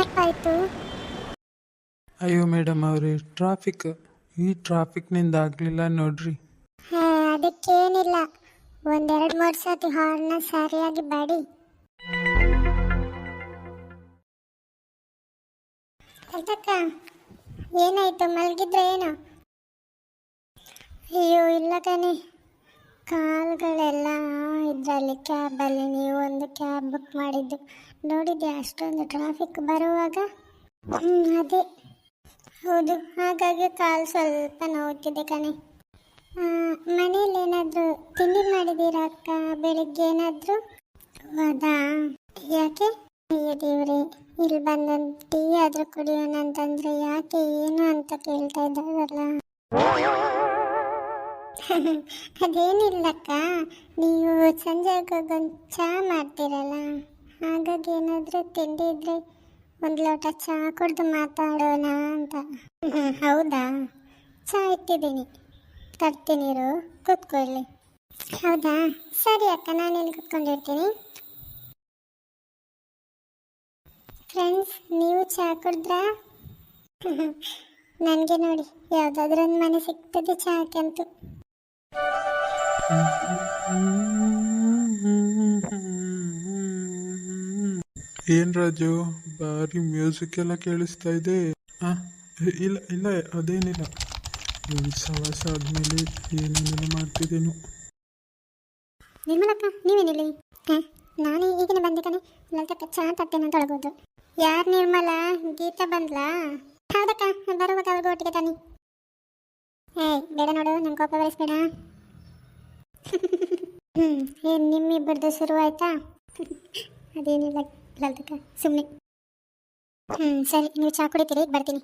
ಏನಪ್ಪಾಯ್ತು? ಅಯ್ಯೋ ಮೇಡಮ್ ಅವ್ರೆ, ಈ ಟ್ರಾಫಿಕ್ನಿಂದ ಆಗಲಿಲ್ಲ ನೋಡ್ರಿ. ಅದಕ್ಕೇನಿಲ್ಲ, ಒಂದೆರಡು ಮೂರು ಸತಿ ಹಾರ್ನ ಸರಿಯಾಗಿ ಬಡಿ. ಅದಕ್ಕ ಏನಾಯ್ತು, ಮಲಗಿದ್ರೆ ಏನು? ಅಯ್ಯೋ ಇಲ್ಲ ಕಣೆ, ಕಾಲ್ಗಳೆಲ್ಲ ಇದರಲ್ಲಿ ಕ್ಯಾಬಲ್ಲಿ, ನೀವು ಒಂದು ಕ್ಯಾಬ್ ಬುಕ್ ಮಾಡಿದ್ದು ನೋಡಿದ್ದೆ, ಅಷ್ಟೊಂದು ಟ್ರಾಫಿಕ್ ಬರುವಾಗ. ಅದೇ ಹೌದು, ಹಾಗಾಗಿ ಕಾಲು ಸ್ವಲ್ಪ ನೋವುತ್ತಿದೆ ಕಣೆ. ಮನೇಲಿ ಏನಾದರೂ ತಿಂಡಿ ಮಾಡಿದ್ದೀರಾ ಅಕ್ಕ? ಬೆಳಿಗ್ಗೆ ಏನಾದರೂ? ಹೌದಾ, ಯಾಕೆ? ಅಯ್ಯೋ ದೇವ್ರೆ, ಇಲ್ಲಿ ಬಂದೊಂದು ಟೀ ಆದರೂ ಕುಡಿಯೋಣ ಅಂತಂದರೆ ಯಾಕೆ ಏನು ಅಂತ ಕೇಳ್ತಾ ಇದ್ದಾರಲ್ಲ. ಅದೇನಿಲ್ಲಕ್ಕ, ನೀವು ಸಂಜೆ ಹೋಗೊಂದು ಚಹಾ ಮಾಡ್ತೀರಲ್ಲ, ಹಾಗಾಗಿ ಏನಾದರೂ ತಿಂಡಿ ಇದ್ರೆ ಒಂದು ಲೋಟ ಚಹಾ ಕುಡಿದು ಮಾತಾಡೋಣ ಅಂತ. ಹೌದಾ, ಚಹಾ ಇಟ್ಟಿದ್ದೀನಿ, ತರ್ತೀನಿರು, ಕೂತ್ಕೊಳ್ಳಿ. ಹೌದಾ, ಸರಿ ಅಕ್ಕ, ನಾನಿಲ್ಲಿ ಕೂತ್ಕೊಂಡಿರ್ತೀನಿ. ಫ್ರೆಂಡ್ಸ್, ನೀವು ಚಹಾ ಕುಡಿದ್ರಾ? ನನಗೆ ನೋಡಿ ಯಾವುದಾದ್ರೂ ಒಂದು ಮನೆ ಸಿಗ್ತದೆ ಚಹಾಕ್ಕೆ ಅಂತೂ. ಏನ್ ರಾಜು, ಭಾರಿ ಮ್ಯೂಸಿಕ್ ಎಲ್ಲ ಕೇಳಿಸ್ತಾ ಇದೆ. ಇಲ್ಲ ಇಲ್ಲ, ಅದೇನಿಲ್ಲ, ಸವಾಸ ಆದ್ಮೇಲೆ ಏನೇನೆಲ್ಲ ಮಾಡ್ತಿದ್ದೇನು. ನಿರ್ಮಲಕ್ಕ, ನೀವೇನಿಲ್ಲಿ? ನಾನು ಈಗಿನ ಬಂದೆ ಕಣೆ, ಲಲಿತಕ್ಕ ಚಹಾ ತರ್ತೇನೆ ಅಂತ ಒಳಗೋದು. ಯಾರು ನಿರ್ಮಲ? ಗೀತಾ ಬಂದ್ಲಾ? ಹೌದಕ್ಕ, ಬರುವಾಗ ಅವ್ರಿಗೂ ಒಟ್ಟಿಗೆ ತಾನಿ. ಬೇಡ ನೋಡು, ನನ್ನ ಕೋಪ ಬೆಳೆಸ್ಬೇಡ. ಏನು ನಿಮ್ಮಿಬ್ಬರದು ಶುರು ಆಯ್ತಾ? ಅದೇನಿಲ್ಲ ಲಲಿತಕ್ಕ, ಸುಮ್ಮನೆ. ಸರಿ, ನೀವು ಚಹಾ ಕುಡಿತೀರಿ, ಬರ್ತೀನಿ.